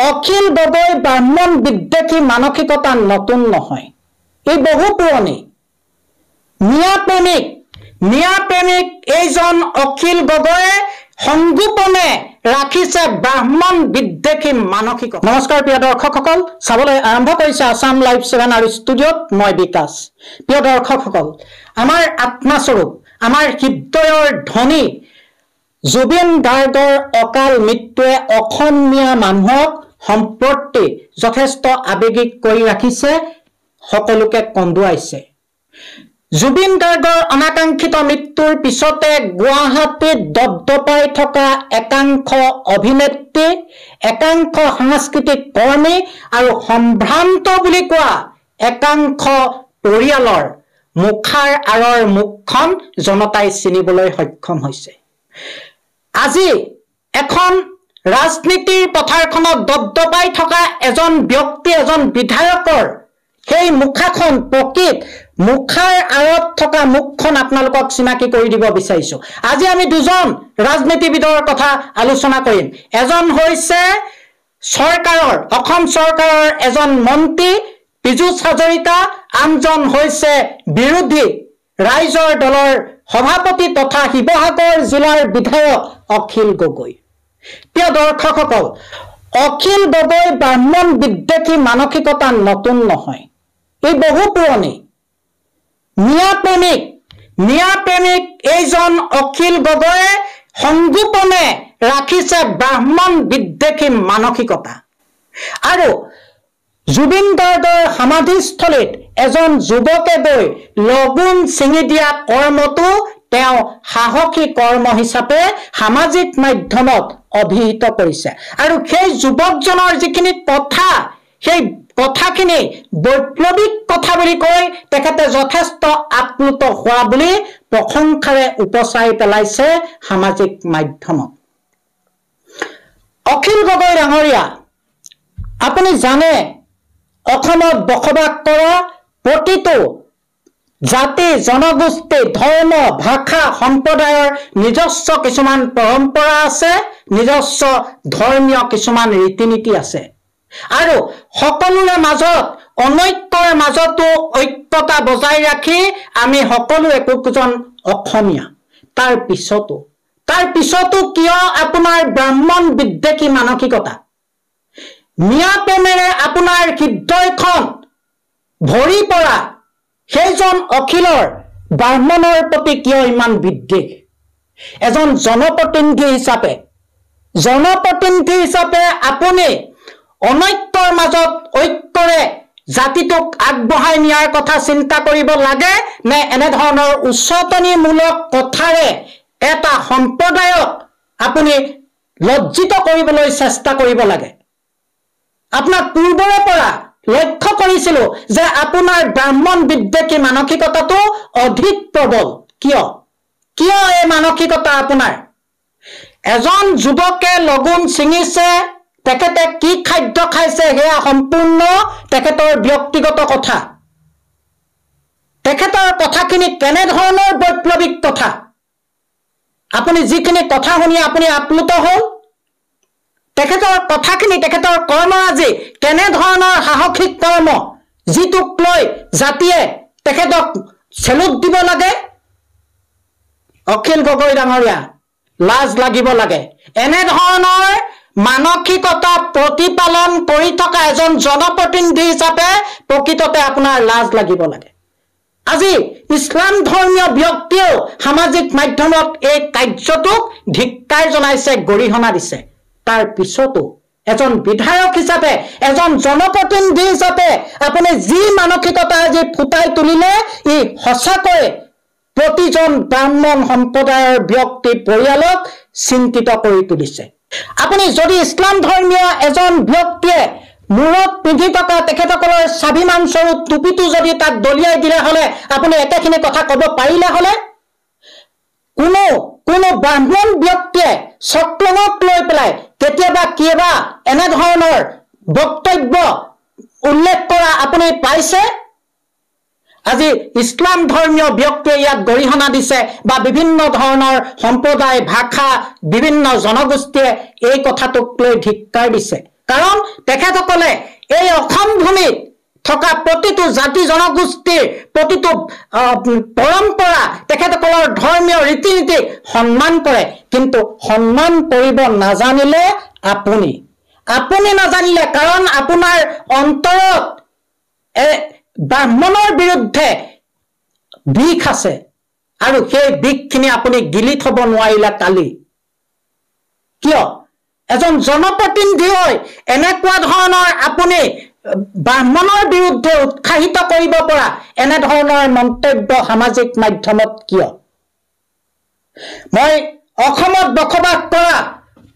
অখিল গগৈ ব্ৰাহ্মণ বিদ্বেষী মানসিকতা নতুন নহয়, এই বহু পুৰণি। ন্যায় প্ৰেমিক এইজন অখিল গগৈয়ে সংগোপনে ৰাখিছে ব্ৰাহ্মণ বিদ্বেষী মানসিকতা। নমস্কাৰ প্ৰিয় দৰ্শকসকল, চাবলৈ আৰম্ভ কৰিছে আসাম লাইভ 7 আৰু ষ্টুডিঅ'ত মই বিকাশ। প্ৰিয় দৰ্শকসকল, আমাৰ আত্মাস্বৰূপ, আমাৰ হৃদয়ৰ ধ্বনি জুবিন গাৰ্গৰ অকাল মৃত্যুৱে অসমীয়া মানুহক সম্প্ৰতি যথেষ্ট আৱেগিক কৰি ৰাখিছে, সকলোকে কন্দুৱাইছে। জুবিন গাৰ্গৰ অনাকাংক্ষিত মৃত্যুৰ পিছতে গুৱাহাটীত দপদপাই থকা একাংশ অভিনেত্ৰী, একাংশ সাংস্কৃতিক কৰ্মী আৰু সম্ভ্ৰান্ত বুলি কোৱা একাংশ পৰিয়ালৰ মুখাৰ আঁৰৰ মুখখন জনতাই চিনিবলৈ সক্ষম হৈছে। আজি এখন ৰাজনীতিৰ পথাৰখনত দপদপাই থকা এজন ব্যক্তি, এজন বিধায়কৰ সেই মুখাখন, প্ৰকৃত মুখাৰ আঁৰত থকা মুখখন আপোনালোকক চিনাকি কৰি দিব বিচাৰিছো। আজি আমি দুজন ৰাজনীতিবিদৰ কথা আলোচনা কৰিম। এজন হৈছে চৰকাৰৰ, অসম চৰকাৰৰ এজন মন্ত্ৰী পীযুষ হাজৰিকা, আনজন হৈছে বিৰোধী ৰাইজৰ দলৰ সভাপতি তথা শিৱসাগৰ জিলাৰ বিধায়ক অখিল গগৈ। প্ৰিয় দৰ্শকসকল, অখিল গগৈ ব্ৰাহ্মণ বিদ্বেষী মানসিকতা নতুন নহয়, এই বহু পুৰণি। ন্যায় প্ৰেমিক এইজন অখিল গগৈয়ে সংগোপনে ৰাখিছে ব্ৰাহ্মণ বিদ্বেষী মানসিকতা। আৰু জুবিন গাৰ্গৰ সমাধিস্থলীত এজন যুৱকে গৈ লগুণ ছিঙি দিয়া কৰ্মটো তেওঁ সাহসী কৰ্ম হিচাপে সামাজিক মাধ্যমত অভিহিত কৰিছে। আৰু সেই যুৱকজনৰ যিখিনি কথা, সেই কথাখিনি বৈপ্লৱিক কথা বুলি কৈ তেখেতে যথেষ্ট আপ্লুত হোৱা বুলি প্ৰশংসাৰে উপচাই পেলাইছে সামাজিক মাধ্যমত। অখিল গগৈ ডাঙৰীয়া, আপুনি জানে অসমত বসবাস কৰা প্ৰতিটো জাতি, জনগোষ্ঠী, ধৰ্ম, ভাষা, সম্প্ৰদায়ৰ নিজস্ব কিছুমান পৰম্পৰা আছে, নিজস্ব ধৰ্মীয় কিছুমান ৰীতি নীতি আছে। আৰু সকলোৰে মাজত, অনৈক্যৰ মাজতো ঐক্যতা বজাই ৰাখি আমি সকলো একোজন অসমীয়া। তাৰ পিছতো কিয় আপোনাৰ ব্ৰাহ্মণ বিদ্বেষী মানসিকতা? ন্যায় প্ৰেমেৰে আপোনাৰ হৃদয়খন ভৰি পৰা সেইজন অখিলৰ ব্ৰাহ্মণৰ প্ৰতি কিয় ইমান বিদ্বেষ? এজন জনপ্ৰতিনিধি হিচাপে আপুনি অনৈক্যৰ মাজত ঐক্যৰে জাতিটোক আগবঢ়াই নিয়াৰ কথা চিন্তা কৰিব লাগে নে এনেধৰণৰ উচতনিমূলক কথাৰে এটা সম্প্ৰদায়ক আপুনি লজ্জিত কৰিবলৈ চেষ্টা কৰিব লাগে? আপোনাক পূৰ্বৰে পৰা লক্ষ্য কৰিছিলো যে আপোনাৰ ব্ৰাহ্মণ বিদ্বেষী মানসিকতাটো অধিক প্ৰবল। কিয় এই মানসিকতা আপোনাৰ? এজন যুৱকে লগুণ ছিঙিছে, তেখেতে কি খাদ্য খাইছে সেয়া সম্পূৰ্ণ তেখেতৰ ব্যক্তিগত কথা। তেখেতৰ কথাখিনি কেনেধৰণৰ বৈপ্লৱিক কথা? আপুনি যিখিনি কথা শুনি আপুনি আপ্লুত হ'ল, তেখেতৰ কথাখিনি, তেখেতৰ কৰ্মৰাজি কেনেধৰণৰ সাহসিক কৰ্ম, যিটোক লৈ জাতিয়ে তেখেতক চেলুট দিব লাগে। অখিল গগৈ ডাঙৰীয়া, লাজ লাগিব লাগে। এনেধৰণৰ মানসিকতা প্ৰতিপালন কৰি থকা এজন জনপ্ৰতিনিধি হিচাপে প্ৰকৃততে আপোনাৰ লাজ লাগিব লাগে। আজি ইছলাম ধৰ্মীয় ব্যক্তিয়েও সামাজিক মাধ্যমত এই কাৰ্যটোক ধিক্কাৰ জনাইছে, গৰিহণা দিছে। তাৰ পিছতো এজন বিধায়ক হিচাপে, এজন জনপ্ৰতিনিধি হিচাপে আপুনি যি মানসিকতা আজি ফুটাই তুলিলে, ই সঁচাকৈ প্ৰতিজন ব্ৰাহ্মণ সম্প্ৰদায়ৰ ব্যক্তি, পৰিয়ালক চিন্তিত কৰি তুলিছে। আপুনি যদি ইছলাম ধৰ্মীয় এজন ব্যক্তিয়ে মূৰত পিন্ধি থকা তেখেতসকলৰ স্বাভিমান স্বৰূপ টুপিটো যদি তাক দলিয়াই দিলে হলে আপুনি একেখিনি কথা কব পাৰিলে হলে? কোনো ব্ৰাহ্মণ ব্যক্তিয়ে চক্ৰমক লৈ পেলাই কেতিয়াবা এনেধৰণৰ বক্তব্য উল্লেখ কৰা আপুনি পাইছে? আজি ইছলাম ধৰ্মীয় ব্যক্তিয়ে ইয়াত গৰিহণা দিছে বা বিভিন্ন ধৰণৰ সম্প্ৰদায়, ভাষা, বিভিন্ন জনগোষ্ঠীয়ে এই কথাটোক লৈ ধিক্কাৰ দিছে। কাৰণ তেখেতসকলে এই অসম ভূমিত থকা প্ৰতিটো জাতি জনগোষ্ঠীৰ প্ৰতিটো পৰম্পৰা তেখেতসকলৰ ধৰ্মীয় ৰীতি নীতি সন্মান কৰে কিন্তু সন্মান কৰিব নাজানিলে আপুনি নাজানিলে কাৰণ আপোনাৰ অন্তৰত ব্ৰাহ্মণৰ বিৰুদ্ধে বিষ আছে আৰু সেই বিষখিনি আপুনি গিলি থব নোৱাৰিলে কালি কিয় এজন জনপ্ৰতিনিধি হৈ এনেকুৱা ধৰণৰ আপুনি ব্ৰাহ্মণৰ বিৰুদ্ধে উৎসাহিত কৰিব পৰা এনে ধৰণৰ মন্তব্য সামাজিক মাধ্যমত কিয় মই অসমত বসবাস কৰা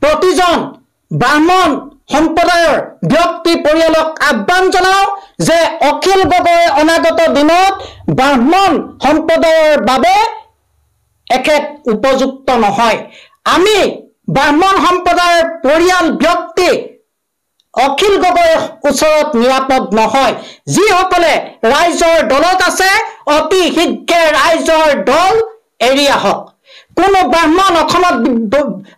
প্ৰতিজন ব্ৰাহ্মণ সম্প্ৰদায়ৰ ব্যক্তি পৰিয়ালক আহ্বান জনাও যে অখিল গগৈ অনাগত দিনত ব্ৰাহ্মণ সম্প্ৰদায়ৰ বাবে একেত উপযুক্ত নহয় আমি ব্ৰাহ্মণ সম্প্ৰদায়ৰ পৰিয়াল ব্যক্তি অখিল গগৈৰ ওচৰত নিৰাপদ নহয় যিসকলে ৰাইজৰ দলত আছে অতি শীঘ্ৰে ৰাইজৰ দল এৰি আহক কোনো ব্ৰাহ্মণ অসমত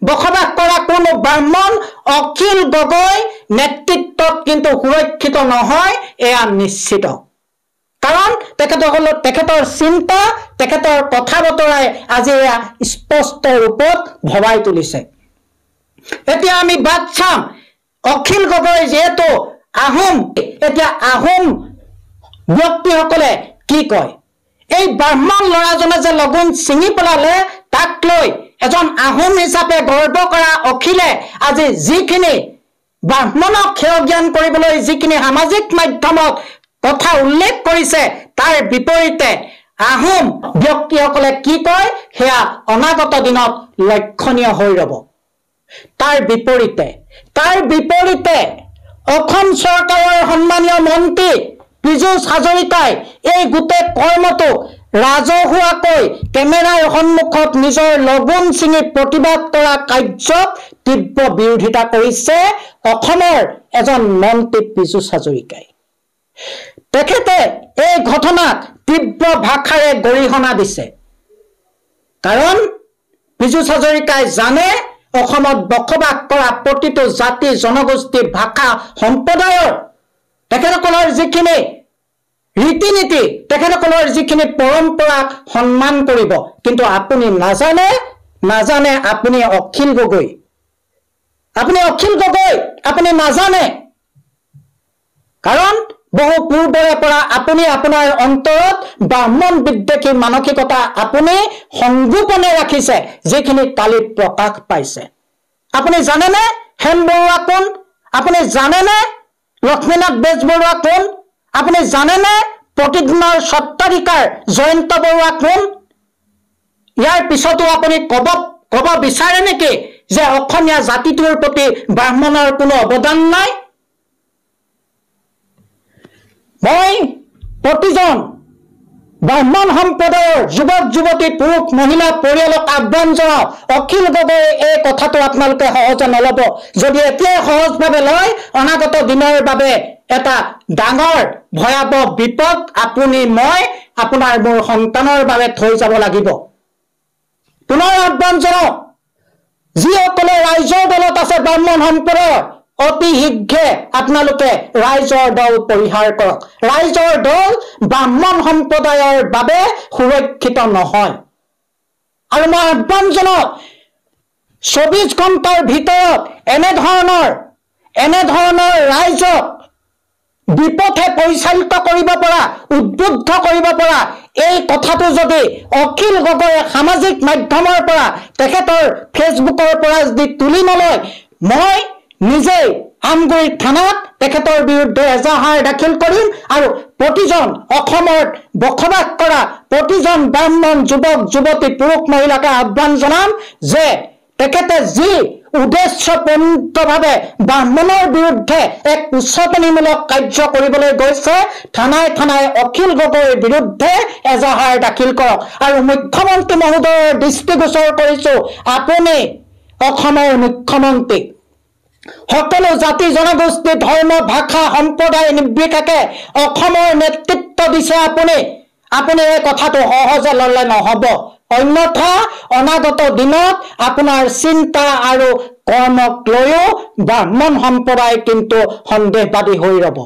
বসবাস কৰা কোনো ব্ৰাহ্মণ অখিল গগৈ নেতৃত্বত কিন্তু সুৰক্ষিত নহয় এয়া নিশ্চিত কাৰণ তেখেতৰ চিন্তা তেখেতৰ কথা বতৰাই আজি এয়া স্পষ্ট ৰূপত ভবাই তুলিছে এতিয়া আমি বাদ চাম অখিল গগৈ যেহেতু আহোম এতিয়া আহোম ব্যক্তিসকলে কি কয় এই ব্ৰাহ্মণ ল'ৰাজনে যে লগুণ ছিঙি পেলালে তাক লৈ এজন আহোম হিচাপে গৰ্ব কৰা অখিলে আজি যিখিনি ব্ৰাহ্মণক ক্ষয় জ্ঞান কৰিবলৈ যিখিনি সামাজিক মাধ্যমত কথা উল্লেখ কৰিছে তাৰ বিপৰীতে আহোম ব্যক্তিসকলে কি কয় সেয়া অনাগত দিনত লক্ষণীয় হৈ ৰব তাৰ বিপৰীতে অসম চৰকাৰৰ সন্মানীয় মন্ত্ৰী পীযুষ হাজৰিকাই এই গোটেই কৰ্মটো ৰাজহুৱাকৈ কেমেৰাৰ সন্মুখত নিজৰ লগুণ ছিঙি প্ৰতিবাদ কৰা কাৰ্যক তীব্ৰ বিৰোধিতা কৰিছে অসমৰ এজন মন্ত্ৰী পীযুষ হাজৰিকাই তেখেতে এই ঘটনাক তীব্ৰ ভাষাৰে গৰিহণা দিছে কাৰণ পীযুষ হাজৰিকাই জানে অসমত বসবাস কৰা প্ৰতিটো জাতি জনগোষ্ঠী ভাষা সম্প্ৰদায়ৰ তেখেতসকলৰ যিখিনি ৰীতি নীতি তেখেতসকলৰ যিখিনি পৰম্পৰাক সন্মান কৰিব কিন্তু আপুনি নাজানে আপুনি অখিল গগৈ আপুনি নাজানে কাৰণ বহু পূৰ্বৰে পৰা আপুনি আপোনাৰ অন্তৰত ব্ৰাহ্মণ বিদ্বেষী মানসিকতা আপুনি সংগোপনে ৰাখিছে যিখিনি কালি প্ৰকাশ পাইছে আপুনি জানেনে হেম বৰুৱা কোন আপুনি জানেনে লক্ষ্মীনাথ বেজবৰুৱা কোন আপুনি জানেনে প্ৰতিদিনৰ সত্তাধিকাৰ জয়ন্ত বৰুৱা কোন ইয়াৰ পিছতো আপুনি কব বিচাৰে নেকি যে অসমীয়া জাতিটোৰ প্ৰতি ব্ৰাহ্মণৰ কোনো অৱদান নাই মই প্ৰতিজন ব্ৰাহ্মণ সম্প্ৰদায়ৰ যুৱক যুৱতী পুৰুষ মহিলা পৰিয়ালক আহ্বান জনাও অখিল গগৈ এই কথাটো আপোনালোকে সহজে নলব যদি এতিয়াই সহজভাৱে লয় অনাগত দিনৰ বাবে এটা ডাঙৰ ভয়াবহ বিপদ আপুনি মই আপোনাৰ মোৰ সন্তানৰ বাবে থৈ যাব লাগিব পুনৰ আহ্বান জনাও যিসকলে ৰাইজৰ দলত আছে ব্ৰাহ্মণ সম্প্ৰদায়ৰ অতি শীঘ্ৰে আপোনালোকে ৰাইজৰ দল পৰিহাৰ কৰক ৰাইজৰ দল ব্ৰাহ্মণ সম্প্ৰদায়ৰ বাবে সুৰক্ষিত নহয় আৰু মই আহ্বান জনাও 24 ঘণ্টাৰ ভিতৰত এনে ধৰণৰ ৰাইজক বিপথে পৰিচালিত কৰিব পৰা উদ্বুদ্ধ কৰিব পৰা এই কথাটো যদি অখিল গগৈ সামাজিক মাধ্যমৰ পৰা তেখেতৰ ফেচবুকৰ পৰা যদি তুলি নলয় মই নিজে আমগুৰি থানাত তেখেতৰ বিৰুদ্ধে এজাহাৰ দাখিল কৰিম আৰু প্ৰতিজন অসমত বসবাস কৰা প্ৰতিজন ব্ৰাহ্মণ যুৱক যুৱতী পুৰুষ মহিলাকে আহ্বান জনাম যে তেখেতে যি উদ্দেশ্যপূৰ্ণভাৱে ব্ৰাহ্মণৰ বিৰুদ্ধে এক উচ্চতনীমূলক কাৰ্য কৰিবলৈ গৈছে থানাই অখিল গগৈৰ বিৰুদ্ধে এজাহাৰ দাখিল কৰক আৰু মুখ্যমন্ত্ৰী মহোদয়ৰ দৃষ্টিগোচৰ কৰিছো আপুনি অসমৰ মুখ্যমন্ত্ৰী সকলো জাতি জনগোষ্ঠী ধৰ্ম ভাষা সম্প্ৰদায় নিৰ্বিশেষে অসমৰ নেতৃত্ব দিছে আপুনি এই কথাটো সহজে ললে নহব অন্যথা অনাগত দিনত আপোনাৰ চিন্তা আৰু কৰ্মক লৈও ব্ৰাহ্মণ সম্প্ৰদায় কিন্তু সন্দেহবাদী হৈ ৰব।